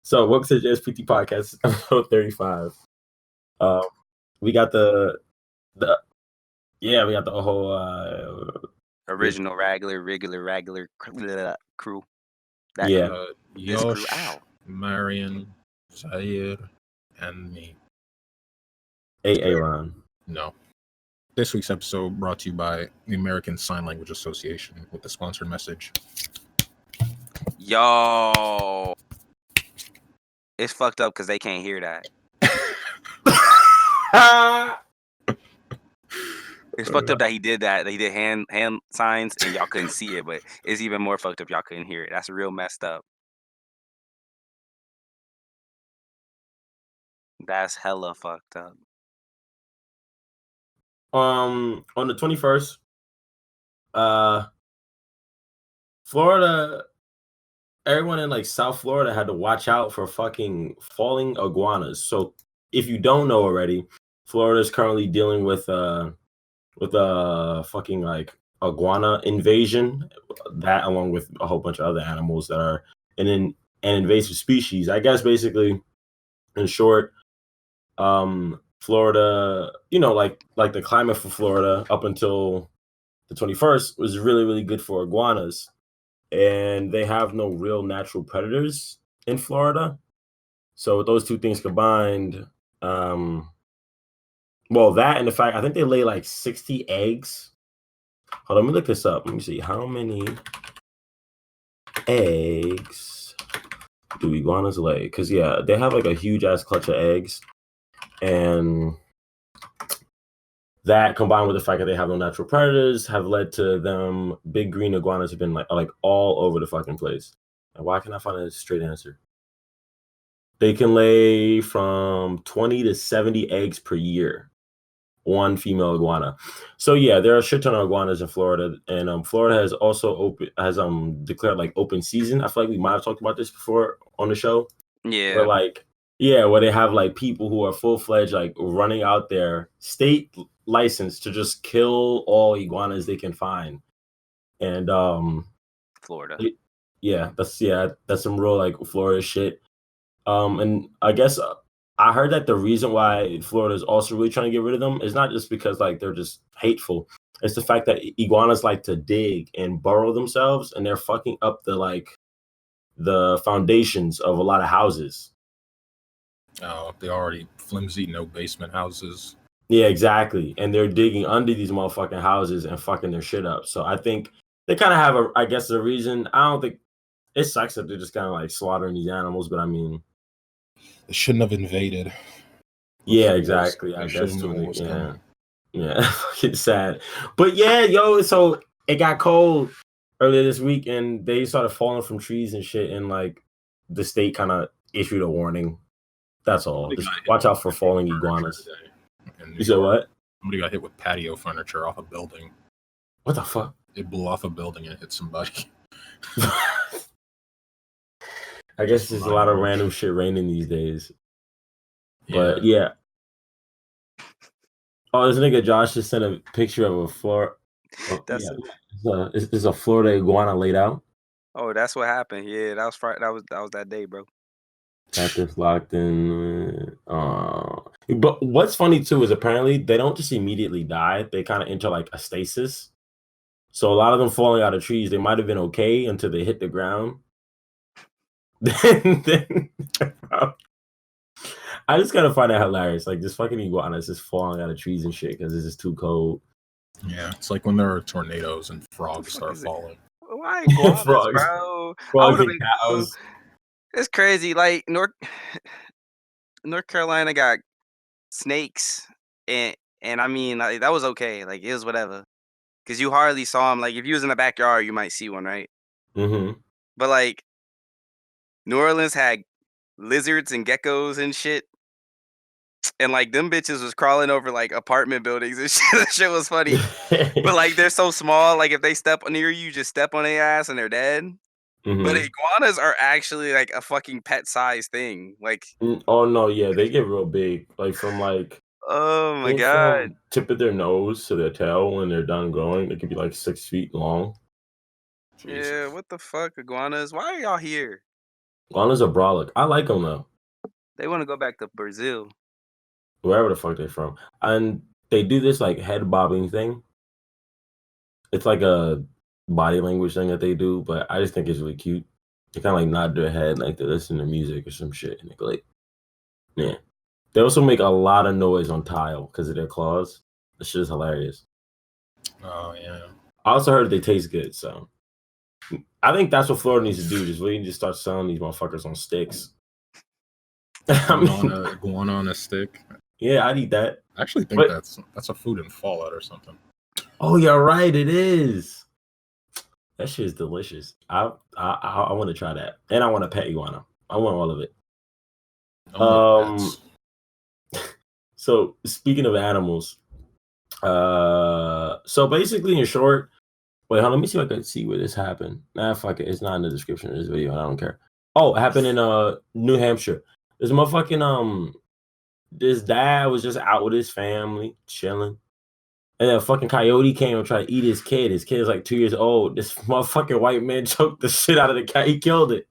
So, welcome to the JSPT podcast, episode 35. We got the we got the whole Original regular crew. That yeah. crew. This crew. Ow. Marion, Zaire, and me. Aaron. No. This week's episode brought to you by the American Sign Language Association with the sponsored message. Yo. It's fucked up because they can't hear that. It's fucked up that he did that. He did hand signs and y'all couldn't see it, but it's even more fucked up y'all couldn't hear it. That's real messed up. That's hella fucked up. On the 21st, Florida, everyone in like South Florida had to watch out for fucking falling iguanas. So if you don't know already, Florida is currently dealing with a fucking like iguana invasion. That along with a whole bunch of other animals that are an invasive species. I guess basically, in short, Florida, like the climate for Florida up until the 21st was really, really good for iguanas. And they have no real natural predators in Florida. So with those two things combined, that and the fact, I think they lay like 60 eggs. Hold on, let me look this up. Let me see. How many eggs do iguanas lay? Because, yeah, they have like a huge ass clutch of eggs. And that combined with the fact that they have no natural predators have led to them. Big green iguanas have been like all over the fucking place. And why can't I find a straight answer? They can lay from 20 to 70 eggs per year. One female iguana. So yeah, there are a shit ton of iguanas in Florida, and Florida has also declared like open season. I feel like we might have talked about this before on the show. Yeah. Where they have like people who are full-fledged like running out there, state licensed to just kill all iguanas they can find. And Florida. That's some real like Florida shit. And I guess I heard that the reason why Florida is also really trying to get rid of them is not just because like they're just hateful. It's the fact that iguanas like to dig and burrow themselves, and they're fucking up the foundations of a lot of houses. Oh, they already flimsy, no basement houses. Yeah, exactly. And they're digging under these motherfucking houses and fucking their shit up. So I think they kind of have a reason. I don't think it sucks that they're just kind of like slaughtering these animals, but I mean, they shouldn't have invaded. Yeah, exactly. I guess yeah, it's sad. But yeah, yo, so it got cold earlier this week, and they started falling from trees and shit, and like the state kind of issued a warning. That's all. Just watch out for falling iguanas. You said what? Somebody got hit with patio furniture off a building. What the fuck? It blew off a building and hit somebody. I guess there's a lot of random shit raining these days. But yeah. Oh, this nigga Josh just sent a picture of a Florida. Is a Florida iguana laid out? Oh, that's what happened. Yeah, that was Friday. That was that day, bro. Got this locked in. But what's funny too is apparently they don't just immediately die. They kind of enter like a stasis. So a lot of them falling out of trees, they might have been okay until they hit the ground. then I just gotta find that hilarious. Like this fucking iguana is just falling out of trees and shit because it's just too cold. Yeah, it's like when there are tornadoes and frogs start falling. Why iguanas, bro? Frogs and cows. It's crazy. Like North Carolina got snakes, and I mean like, that was okay. Like it was whatever, because you hardly saw them. Like if you was in the backyard, you might see one, right? Mm-hmm. But like New Orleans had lizards and geckos and shit, and like them bitches was crawling over like apartment buildings and shit. That shit was funny. But like they're so small, like if they step near you, just step on their ass and they're dead. Mm-hmm. But iguanas are actually like a fucking pet size thing. Like oh no, yeah, they get real big. Like from like oh my god, tip of their nose to their tail when they're done growing, they could be like 6 feet long. Jesus. Yeah, what the fuck, iguanas? Why are y'all here? Iguanas are brolic. I like them though. They want to go back to Brazil. Wherever the fuck they're from. And they do this like head bobbing thing. It's like a body language thing that they do, but I just think it's really cute. They kind of like nod their head like they listen to music or some shit, and they go like, yeah. They also make a lot of noise on tile because of their claws. That shit is hilarious. Oh yeah. I also heard they taste good, so I think that's what Florida needs to do. Just really just start selling these motherfuckers on sticks. I mean, Iguana on a stick. yeah, I'd eat that. I actually think that's a food in Fallout or something. Oh, you're right. It is. That shit is delicious. I want to try that, and I want a pet iguana. I want all of it. So speaking of animals, so basically in short, wait, hold on, let me see if I can see where this happened. Nah, fuck it. It's not in the description of this video. I don't care. Oh, it happened in New Hampshire. This motherfucking this dad was just out with his family chilling. And then a fucking coyote came and tried to eat his kid. His kid is like 2 years old. This motherfucking white man choked the shit out of the cat. He killed it.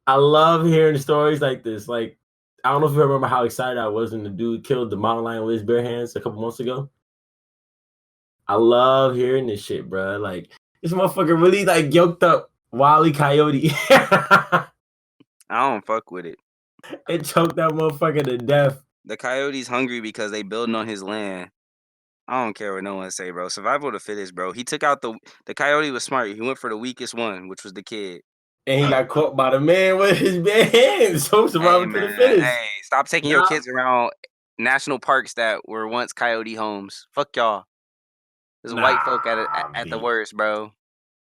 I love hearing stories like this. Like, I don't know if you remember how excited I was when the dude killed the mountain lion with his bare hands a couple months ago. I love hearing this shit, bro. Like, this motherfucker really like yoked up Wile E. Coyote. I don't fuck with it. It choked that motherfucker to death. The coyote's hungry because they building on his land. I don't care what no one say, bro. Survival of the fittest, bro. He took out the coyote was smart. He went for the weakest one, which was the kid. And he got caught by the man with his bare hands. So survival to the fittest. Hey, stop taking your kids around national parks that were once coyote homes. Fuck y'all. There's white folk at the worst, bro.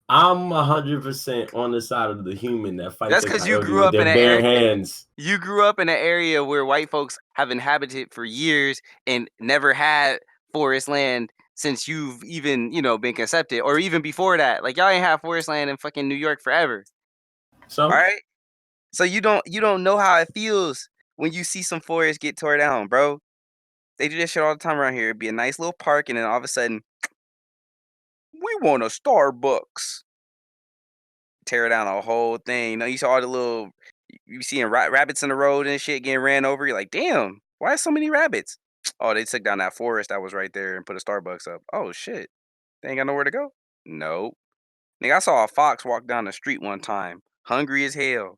I'm 100% on the side of the human that fights. That's because you grew up in their bare hands. You grew up in an area where white folks have inhabited for years and never had forest land since you've even, been concepted, or even before that. Like, y'all ain't have forest land in fucking New York forever. So, all right. So you don't know how it feels when you see some forest get tore down, bro. They do this shit all the time around here. It'd be a nice little park, and then all of a sudden, we want a Starbucks. Tear down a whole thing. You saw all the little, you seeing rabbits in the road and shit getting ran over. You're like, damn, why so many rabbits? Oh, they took down that forest that was right there and put a Starbucks up. Oh shit, they ain't got nowhere to go. Nope. Nigga, I saw a fox walk down the street one time, hungry as hell.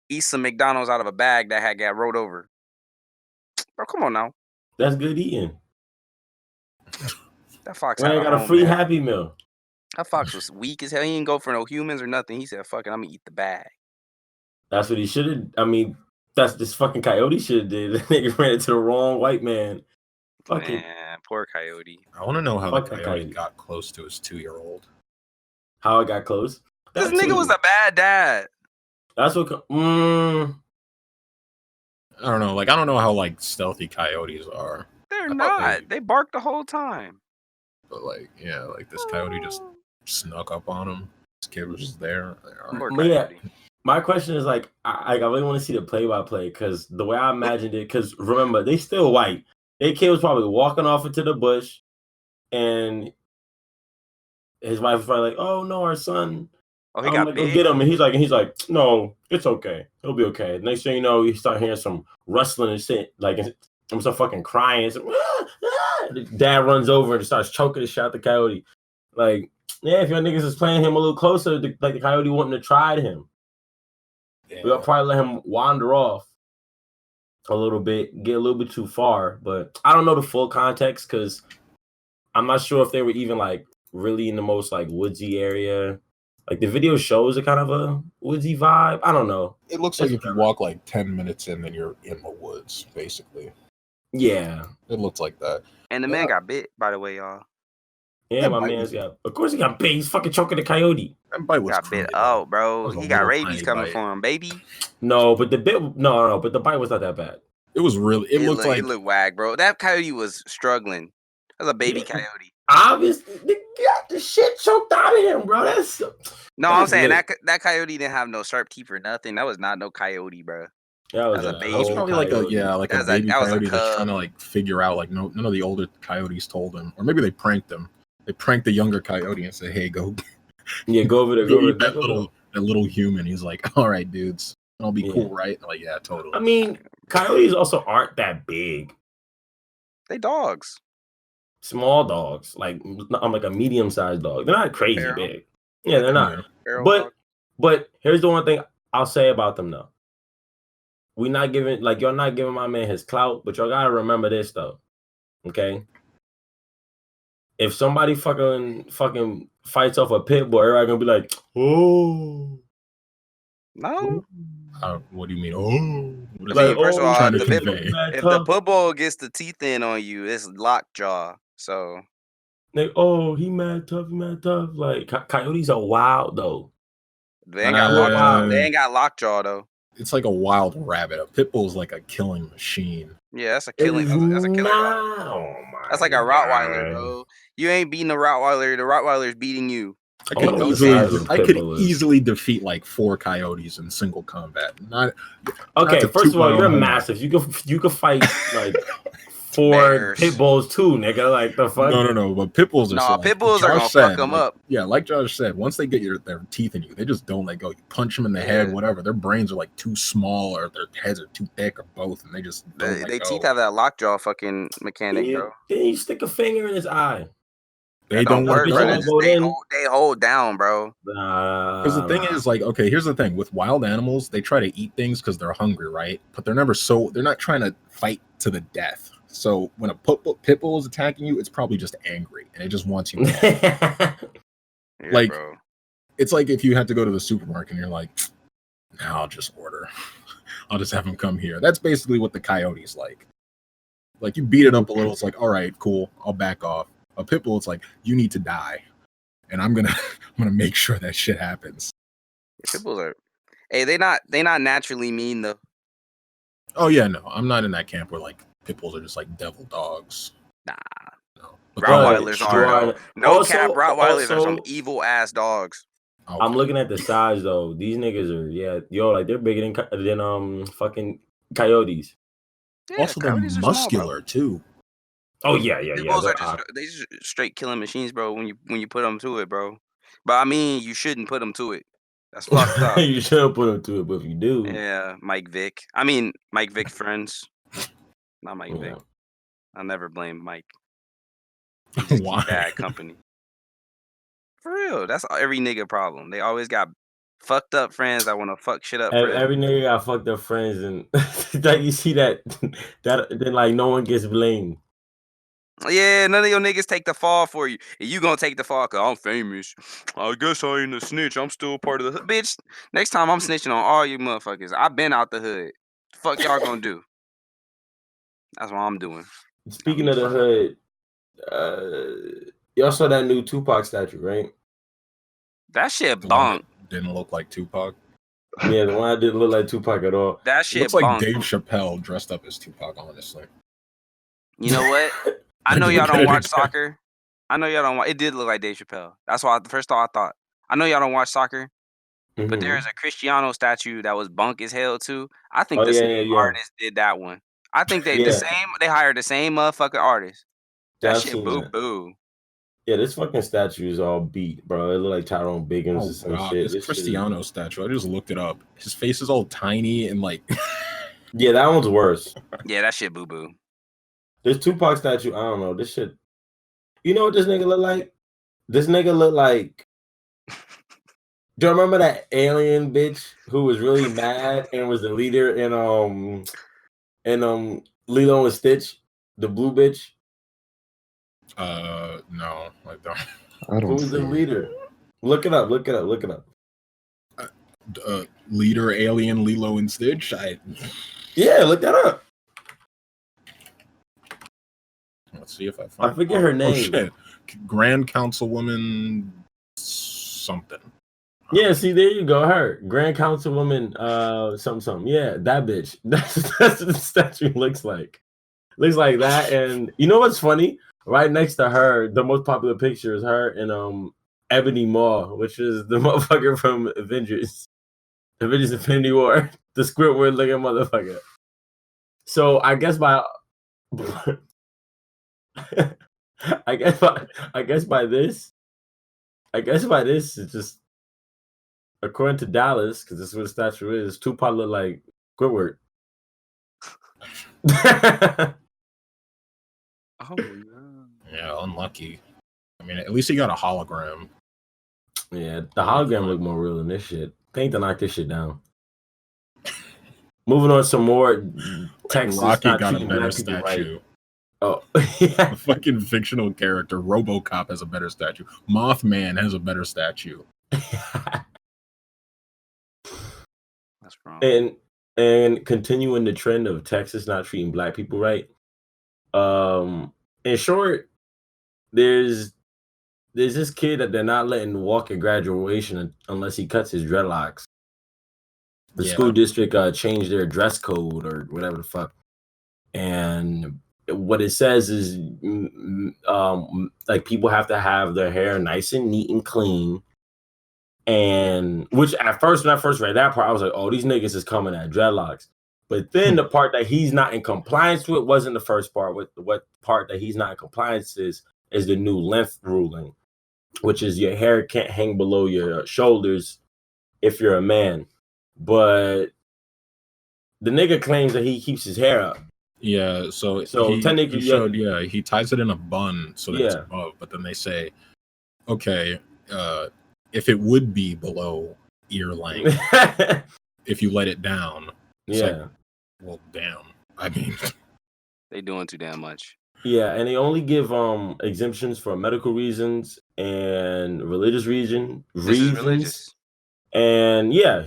eat some McDonald's out of a bag that had got rolled over. Bro, come on now. That's good eating. That fox got a free Happy Meal. That fox was weak as hell. He didn't go for no humans or nothing. He said, fuck it, I'm gonna eat the bag. That's what he should have. I mean, that's this fucking coyote should have did. Nigga ran into the wrong white man. Man, poor coyote. I want to know how the coyote got close to his 2-year-old. How it got close? This nigga was a bad dad. That's what. I don't know. Like, I don't know how like stealthy coyotes are. They're not. They bark the whole time. But like, yeah, like this coyote just snuck up on him. This kid was just there. Yeah. My question is like, I really want to see the play-by-play because the way I imagined it. Because remember, they still white. Their kid was probably walking off into the bush, and his wife was probably like, "Oh no, our son." Oh, he got big. Go get him, and he's like, "No, it's okay. He'll be okay." Next thing you know, you start hearing some rustling and shit, like some fucking crying. Dad runs over and starts choking the shit out the coyote. Like, yeah, if your niggas is playing him a little closer, like the coyote wouldn't have tried him. Yeah. We'll probably let him wander off a little bit, get a little bit too far. But I don't know the full context because I'm not sure if they were even like really in the most like woodsy area. Like the video shows a kind of a woodsy vibe. I don't know. It looks like if you walk like 10 minutes in, then you're in the woods, basically. Yeah. It looks like that. And the man got bit, by the way, y'all. Yeah, my man's got. Of course he got bit. He's fucking choking the coyote. That bite was got bit. Oh, bro. He got rabies coming for him, baby. No, but the bit. No, but the bite was not that bad. It was really. It looked like. It looked wag, bro. That coyote was struggling. That was a baby coyote. Obviously, they got the shit choked out of him, bro. I'm saying that coyote didn't have no sharp teeth or nothing. That was not no coyote, bro. That was a baby. That was probably coyote. like a baby coyote that's trying to like figure out like none of the older coyotes told him, or maybe they pranked him. They pranked the younger coyote and said, "Hey, go Yeah, go over there. Go Go over eat there. that little human. He's like, all right, dudes, I'll be Yeah. cool, right? I'm like, yeah, I totally. mean, coyotes also aren't that big. They dogs. Small dogs, like I'm like a medium-sized dog. They're not crazy Feral. big. Yeah, they're not. Yeah. Feral But dog. but here's the one thing I'll say about them though. We not giving like y'all not giving my man his clout, but y'all gotta remember this though. Okay. If somebody fucking fights off a pit bull, everybody gonna be like, oh. No. What do you mean? Oh, what is I Like, mean, first of oh, all, trying if to the pit, convey? if the pit bull gets the teeth in on you, it's lockjaw. So Like, oh, he mad tough, Like coyotes are wild though. they ain't got lockjaw. They Uh, ain't got lockjaw though. It's like a wild rabbit. A pit bull is like a killing machine. Yeah, that's a It killing. is That's a killer dog. not. Oh my That's like a Rottweiler, God. bro. You ain't beating a Rottweiler. The Rottweiler's beating you. I I could wonder what the size of a I pit could bull is. easily defeat like 4 coyotes in single combat. Not Okay, to first toot of all, my you're own horn. massive. You could fight like 4 Bears. pit bulls too, nigga. Like the fuck. No. But pit bulls are Nah, so, like pit bulls are Josh gonna said, fuck them like, up. Yeah, like Josh said, once they get their teeth in you, they just don't let go. You punch them in the head, Yeah. whatever. Their brains are like too small, or their heads are too thick, or both, and they just don't let They go. teeth have that lockjaw fucking mechanic, bro. Then you stick a finger in his eye. They That don't don't let work, bitch bro. go. won't go in. They hold down, bro. Because the thing is, like, okay, here's the thing with wild animals, they try to eat things because they're hungry, right? But they're not trying to fight to the death. So when a pit bull is attacking you, it's probably just angry and it just wants you dead. Yeah, Like, bro. It's like if you had to go to the supermarket and you're like, nah, I'll just order. I'll just have him come here. That's basically what the coyote's like. Like, you beat it up a little, it's like, all right, cool, I'll back off. A pit bull, it's like, you need to die. And I'm gonna make sure that shit happens. Yeah, pit bulls are. Hey, they not naturally mean though. Oh yeah, no, I'm not in that camp where like pit bulls are just like devil dogs. Nah. No. But Rottweilers are though. No Also- cap, Rottweilers are some also- evil ass dogs. Okay. I'm looking at the size though. These niggas are like they're bigger than fucking coyotes. Yeah, Also, they're coyotes are small, bro. muscular too. Oh yeah. Pit bulls they're are they just straight killing machines, bro. When you put them to it, bro. But I mean, you shouldn't put them to it. That's fucked up. You shouldn't put them to it, but if you do, Yeah, Mike Vick. I mean, Mike Vick friends, not Mike Vick. yeah. I'll never blame Mike. He just Why? keep bad company. For real, that's every nigga problem. They always got fucked up friends that want to fuck shit up for them. Every nigga got fucked up friends, and like you see that then like no one gets blamed. Yeah, none of your niggas take the fall for you. And you gonna take the fall because I'm famous. I guess I ain't a snitch. I'm still part of the hood. Bitch, next time I'm snitching on all you motherfuckers. I've been out the hood. Fuck y'all gonna do? That's what I'm doing. Speaking of the hood, y'all saw that new Tupac statue, right? That shit The one bonk. that didn't look like Tupac. Yeah, the one that didn't look like Tupac at all. That It shit looks like bonk. Dave Chappelle dressed up as Tupac, honestly. You know what? I know y'all don't watch soccer. I know y'all don't watch. It did look like Dave Chappelle. That's why the first thought I thought. I know y'all don't watch soccer, but there is a Cristiano statue that was bunk as hell too. I think the same artist did that one. I think they They hired the same motherfucking artist. That shit boo boo. Yeah, this fucking statue is all beat, bro. It look like Tyrone Biggins or some shit. This Cristiano statue. I just looked it up. His face is all tiny and like. Yeah, that one's worse. Yeah, that shit boo boo. This Tupac statue, I don't know. This shit. You know what this nigga look like? This nigga look like. Do you remember that alien bitch who was really mad and was the leader in Lilo and Stitch, the blue bitch? No, I don't. I don't. Who was the leader? Look it up. Leader, alien, Lilo and Stitch. Yeah, look that up. Let's see if I find. I forget her name. Oh shit, Grand Councilwoman something. Yeah, see, there you go. Her Grand Councilwoman, something. Yeah, that bitch. That's what the statue looks like. Looks like that. And you know what's funny? Right next to her, the most popular picture is her and Ebony Maw, which is the motherfucker from Avengers Infinity War, the Squidward looking motherfucker. So I guess by I guess by this, I guess by this is just according to Dallas, because this is what the statue is. Tupac look like Squidward. Oh no. Yeah, unlucky. I mean, at least he got a hologram. Yeah, the hologram look more real than this shit. They need to knock this shit down. Moving on to some more Texas. Rocky not got a treating better black people statue. right. Oh, yeah. The fucking fictional character RoboCop has a better statue. Mothman has a better statue. That's wrong. And continuing the trend of Texas not treating black people right. In short, there's this kid that they're not letting walk at graduation unless he cuts his dreadlocks. The school district changed their dress code or whatever the fuck, and what it says is like people have to have their hair nice and neat and clean. And which at first, when I first read that part, I was like, oh, these niggas is coming at dreadlocks. But then the part that he's not in compliance with wasn't the first part. What part that he's not in compliance is the new length ruling, which is your hair can't hang below your shoulders if you're a man. But the nigga claims that he keeps his hair up. Yeah, so technically, he showed, he ties it in a bun so that it's above. But then they say, okay, if it would be below ear length, if you let it down, it's like, well, damn. I mean, they doing too damn much. Yeah, and they only give exemptions for medical reasons and religious reasons. Religious. And yeah,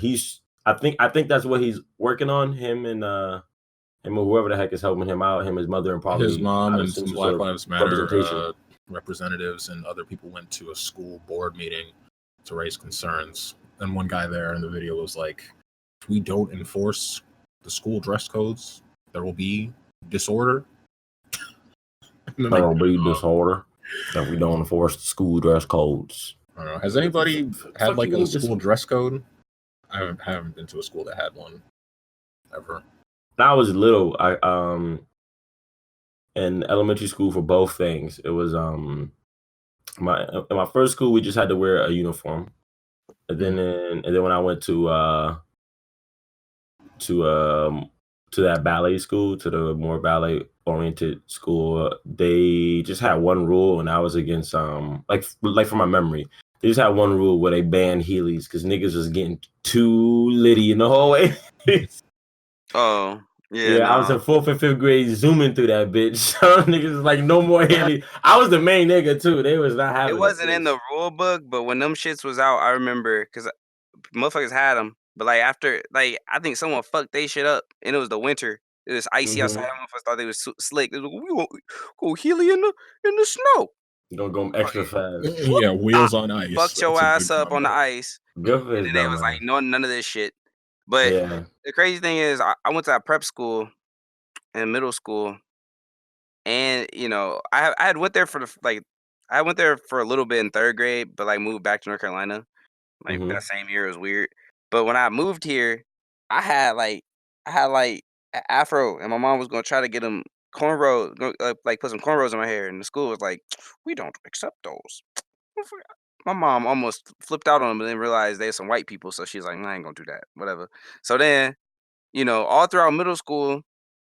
I think that's what he's working on. Him and whoever the heck is helping him out, his mother and probably his mom and some Black Lives Matter representatives and other people went to a school board meeting to raise concerns. And one guy there in the video was like, if we don't enforce the school dress codes, there will be disorder. There will be disorder if we don't enforce the school dress codes. I don't know. Has anybody had like a school dress code? I haven't been to a school that had one ever. When I was little, I in elementary school for both things. It was in my first school we just had to wear a uniform, and then when I went to that ballet school, to the more ballet oriented school, they just had one rule, and I was against like from my memory, they just had one rule where they banned Heelys because niggas was getting too litty in the hallway. Oh. Yeah, I was in 4th and 5th grade zooming through that bitch. So niggas was like, no more Heelys. I was the main nigga too. They was not having it. Wasn't in the rule book, but when them shits was out, I remember because motherfuckers had them. But like after, like I think someone fucked they shit up, and it was the winter. It was icy outside. Motherfuckers thought they was slick. They was like, we go Heely in the snow. You gonna go extra fast. Yeah, wheels on ice. Fucked your ass up on the ice. Good for his and they was like, no, none of this shit. But the crazy thing is, I went to that prep school in middle school, and you know, I had went there for I went there for a little bit in 3rd grade, but like moved back to North Carolina. Like that same year, it was weird. But when I moved here, I had like an afro, and my mom was gonna try to get them cornrows, like put some cornrows in my hair, and the school was like, we don't accept those. My mom almost flipped out on them, but then realized they're some white people, so she's like, I ain't gonna do that, whatever. So then, you know, all throughout middle school,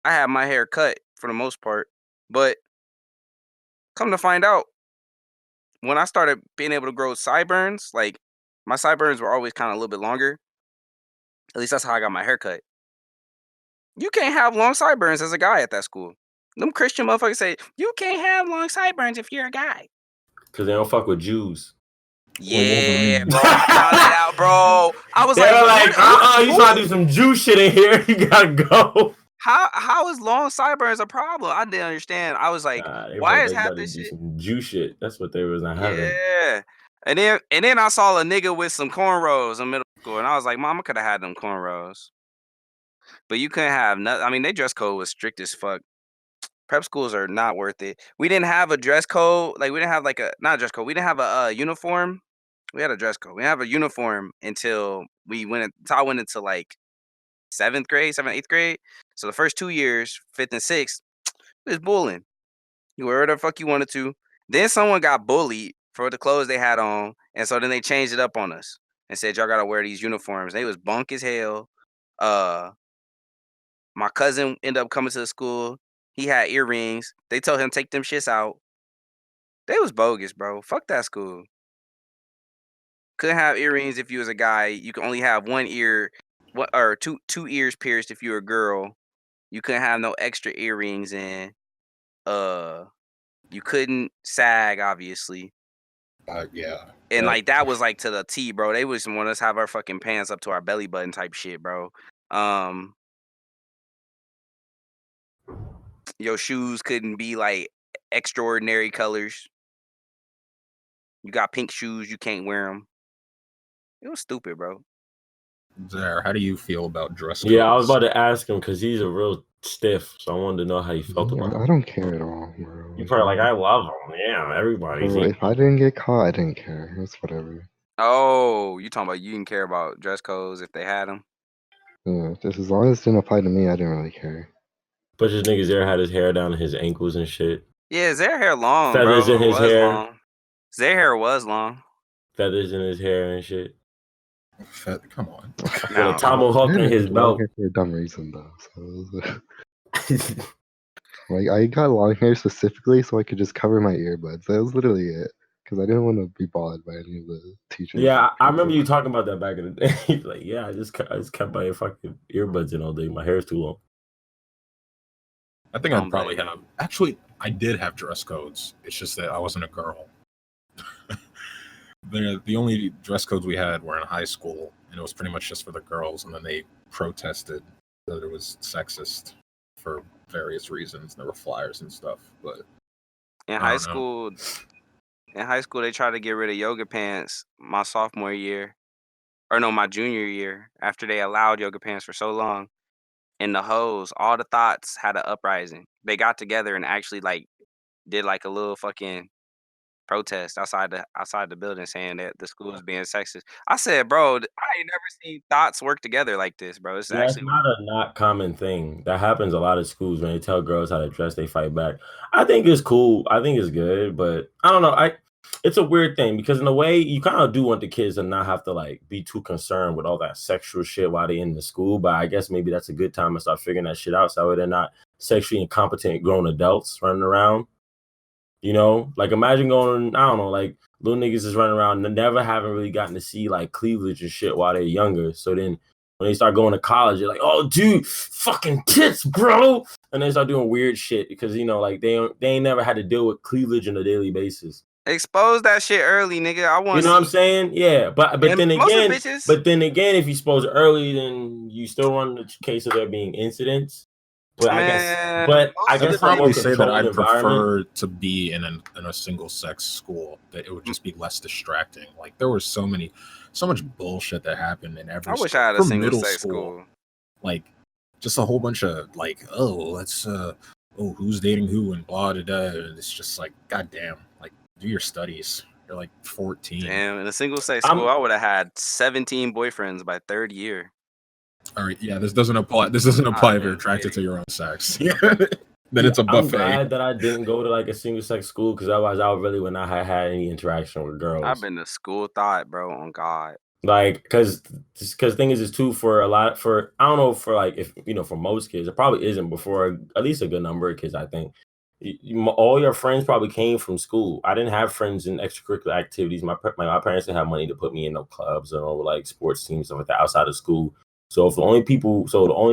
I had my hair cut for the most part, but come to find out, when I started being able to grow sideburns, like my sideburns were always kind of a little bit longer. At least that's how I got my hair cut. You can't have long sideburns as a guy at that school. Them Christian motherfuckers say, you can't have long sideburns if you're a guy. Because they don't fuck with Jews. Yeah, bro. I found that out, bro. I was like, you trying to do some Jew shit in here. You gotta go. How is long sideburns a problem? I didn't understand. I was like, why is half this shit? Some Jew shit. That's what they was not having. Yeah. And then I saw a nigga with some cornrows in middle school, and I was like, Mama could have had them cornrows. But you couldn't have nothing. I mean, their dress code was strict as fuck. Prep schools are not worth it. We didn't have a dress code. Like, we didn't have not a dress code. We didn't have a uniform. We had a dress code. We didn't have a uniform until I went into like 7th, 8th grade. So the first 2 years, 5th and 6th, it was bullying. You wear whatever the fuck you wanted to. Then someone got bullied for the clothes they had on, and so then they changed it up on us and said y'all gotta wear these uniforms. They was bunk as hell. My cousin ended up coming to the school. He had earrings. They told him take them shits out. They was bogus, bro. Fuck that school. Couldn't have earrings if you was a guy. You can only have one ear, or two ears pierced if you're a girl. You couldn't have no extra earrings in. You couldn't sag, obviously. Yeah. And like that was like to the T, bro. They was want us to have our fucking pants up to our belly button type shit, bro. Your shoes couldn't be like extraordinary colors. You got pink shoes, you can't wear them. It was stupid, bro. Zare, how do you feel about dress codes? Yeah, I was about to ask him because he's a real stiff, so I wanted to know how you felt about it. I don't care at all, bro. You probably like, I love him. Yeah, everybody. Bro, if I didn't get caught, I didn't care. It's whatever. Oh, you talking about you didn't care about dress codes if they had them? Yeah, just as long as it didn't apply to me, I didn't really care. But this nigga Zare had his hair down to his ankles and shit. Yeah, Zare hair long, Feathers bro. in his hair. Long. Zare hair was long. Feathers in his hair and shit. Come on. With a tomahawk in his belt. For a dumb reason, though. So like, I got long hair specifically so I could just cover my earbuds. That was literally it. Because I didn't want to be bothered by any of the teachers. Yeah, I remember you talking about that back in the day. He's like, yeah, I just kept my fucking earbuds in all day. My hair's too long. I think I'd probably have. Actually, I did have dress codes. It's just that I wasn't a girl. The only dress codes we had were in high school, and it was pretty much just for the girls. And then they protested that it was sexist for various reasons. There were flyers and stuff, but in high school, they tried to get rid of yoga pants my sophomore year, or no, my junior year. After they allowed yoga pants for so long, and the hoes, all the thoughts had an uprising. They got together and actually like did like a little fucking protest outside the building saying that the school is being sexist. I said, bro, I ain't never seen thoughts work together like this, bro. It's actually not a not common thing. That happens a lot of schools when they tell girls how to dress, they fight back. I think it's cool. I think it's good, but I don't know. It's a weird thing because in a way you kind of do want the kids to not have to like be too concerned with all that sexual shit while they're in the school. But I guess maybe that's a good time to start figuring that shit out so they're not sexually incompetent grown adults running around. You know, like imagine going, I don't know, like little niggas is running around and never having really gotten to see like cleavage and shit while they're younger. So then when they start going to college, they're like, oh, dude, fucking tits, bro. And they start doing weird shit because, you know, like they ain't never had to deal with cleavage on a daily basis. Expose that shit early, nigga. I want. You know what I'm saying? Yeah, but then again, if you expose it early, then you still run the case of there being incidents. But I guess I'd probably say that I'd prefer to be in a single sex school. That it would just be less distracting. Like there was so much bullshit that happened in every. I wish I had a single sex school. Like just a whole bunch of like, who's dating who and blah da da. It's just like, goddamn, like do your studies. You're like 14. Damn, in a single sex school, I would have had 17 boyfriends by third year. All right, yeah, this doesn't apply if you're attracted to your own sex. Then it's a buffet. I'm glad that I didn't go to like a single sex school because otherwise I really would not have had any interaction with girls. I've been to school thought, bro, on God. Like, because thing is too for I don't know for like if you know for most kids it probably isn't, but for at least a good number of kids I think all your friends probably came from school. I didn't have friends in extracurricular activities. My parents didn't have money to put me in no clubs or no like sports teams stuff like that outside of school. So the only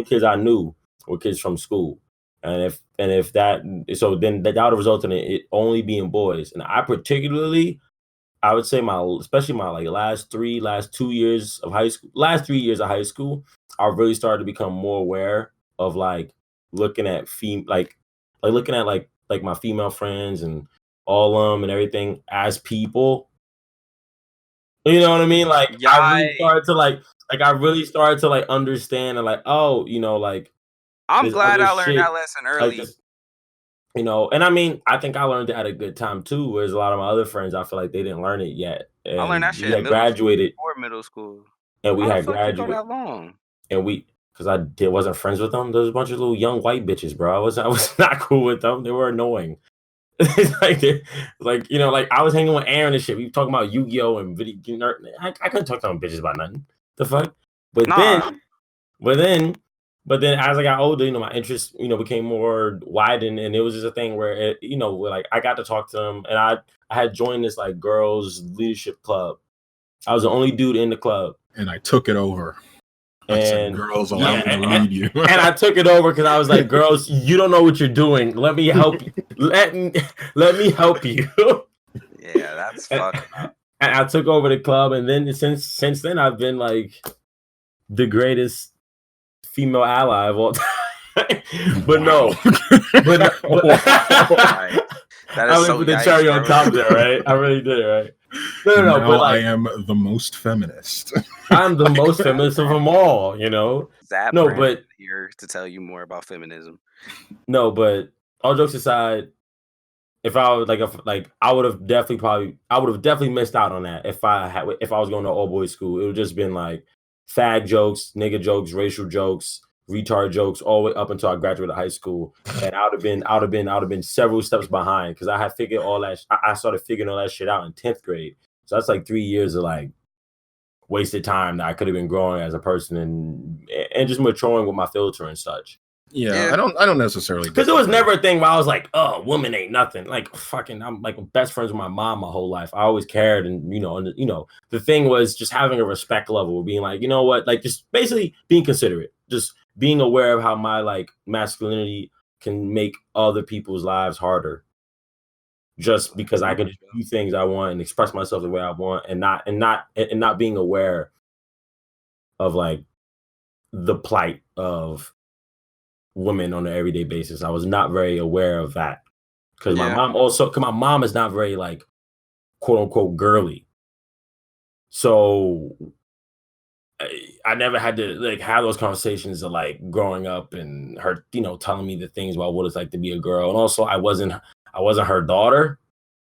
kids I knew were kids from school, then that would have resulted in it only being boys. And I would say especially my like last 2 years of high school, I really started to become more aware of like looking at like my female friends and all of them and everything as people. You know what I mean? Like I really started to like understand and like, oh, you know, like I'm glad I learned that lesson early. Like you know, and I mean, I think I learned it at a good time too. Whereas a lot of my other friends, I feel like they didn't learn it yet. And I learned that shit. We had graduated before middle school, and we had graduated that long. And because I wasn't friends with them. There was a bunch of little young white bitches, bro. I was not cool with them. They were annoying. like you know, like I was hanging with Aaron and shit. We were talking about Yu-Gi-Oh and video. You know, I couldn't talk to them bitches about nothing. The fuck. But Nah. but then as I got older, you know, my interest, you know, became more widened, and it was just a thing where it, you know, where, like I got to talk to them, and I had joined this like girls leadership club. I was the only dude in the club, and I took it over. I said, girls, allow me to lead you. And I took it over because I was like, girls, you don't know what you're doing. Let me help you. Let me help you. Yeah, that's fucked up. And I took over the club, and then since then I've been like the greatest female ally of all time. But no, That I is really so put the nice, cherry on bro. top there, right? I really did, right? No, Now but like, I am the most feminist. I'm the most feminist of them all, you know. Zap No, Brand but here to tell you more about feminism. no, but all jokes aside, if I was like I would have definitely missed out on that if I was going to all boys school. It would just been like fag jokes, nigga jokes, racial jokes, retard jokes, all the way up until I graduated high school, and I would have been several steps behind because I had figured all that. I started figuring all that shit out in 10th grade, so that's like 3 years of like wasted time that I could have been growing as a person and just maturing with my filter and such. Yeah. I don't necessarily, because it was never a thing where I was like, oh, woman ain't nothing. Like fucking, I'm like best friends with my mom my whole life. I always cared, and the thing was just having a respect level, being like, you know what, like just basically being considerate, just being aware of how my like masculinity can make other people's lives harder. Just because I can do things I want and express myself the way I want, and not being aware of like the plight of women on an everyday basis. I was not very aware of that because my mom is not very like quote unquote girly. So I never had to like have those conversations of like growing up and her, telling me the things about what it's like to be a girl. And also I wasn't her daughter.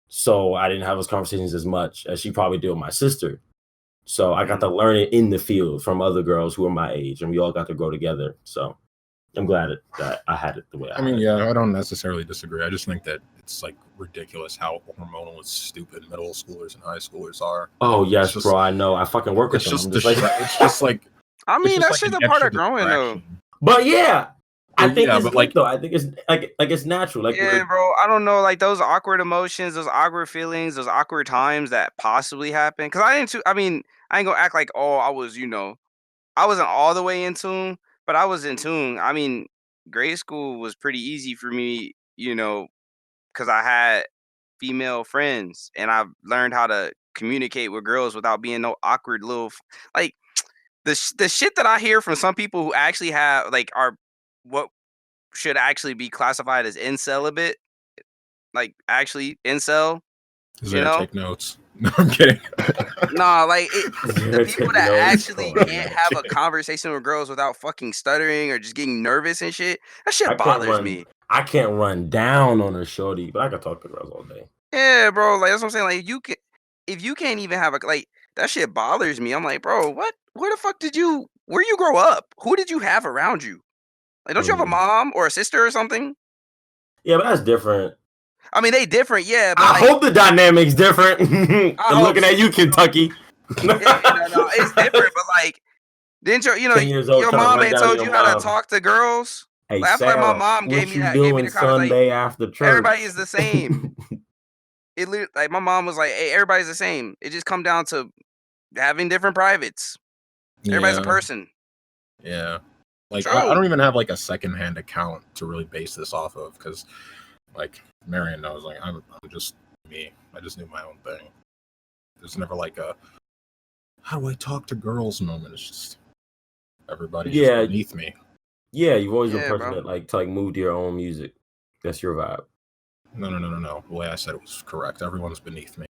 So I didn't have those conversations as much as she probably did with my sister. So I got to learn it in the field from other girls who are my age, and we all got to grow together. So I'm glad that I had it the way I mean, had yeah, I don't necessarily disagree. I just think that it's like ridiculous how hormonal and stupid middle schoolers and high schoolers are. Oh yes, bro. I know. I fucking work with them. It's just like. I mean, that's just a part of growing, though. But yeah, I think it's good, though. I think it's like it's natural. Like yeah, bro. I don't know, like those awkward emotions, those awkward feelings, those awkward times that possibly happen. Because I ain't gonna act like I was, I wasn't all the way in tune, but I was in tune. I mean, grade school was pretty easy for me, because I had female friends, and I've learned how to communicate with girls without being no awkward little like the shit that I hear from some people who actually have like are what should actually be classified as incel a bit, like actually incel. Take notes. No, I'm kidding. Nah, like the people that actually can't have a conversation with girls without fucking stuttering or just getting nervous and shit. That shit bothers me. I can't run down on a shorty, but I can talk to girls all day. Yeah, bro. Like that's what I'm saying. Like if you can't even have that shit bothers me. I'm like, bro, what? Where the fuck where you grow up? Who did you have around you? Like, don't you have a mom or a sister or something? Yeah, but that's different. I mean, they different, yeah. But I hope the dynamic's different. I'm looking at you, Kentucky. No, it's different. But like, didn't your mom ain't told you how to talk to girls? Hey, like, I feel like my mom gave me the Sunday after church. Everybody is the same. Like my mom was like, "Hey, everybody's the same. It just come down to having different privates. Everybody's a person." Yeah, like I don't even have like a secondhand account to really base this off of because, like Marion knows, like I'm just me. I just do my own thing. There's never like a how do I talk to girls moment. It's just everybody's just beneath me. Yeah, you've always been a person that like to like move to your own music. That's your vibe. No. The way I said it was correct. Everyone's beneath me.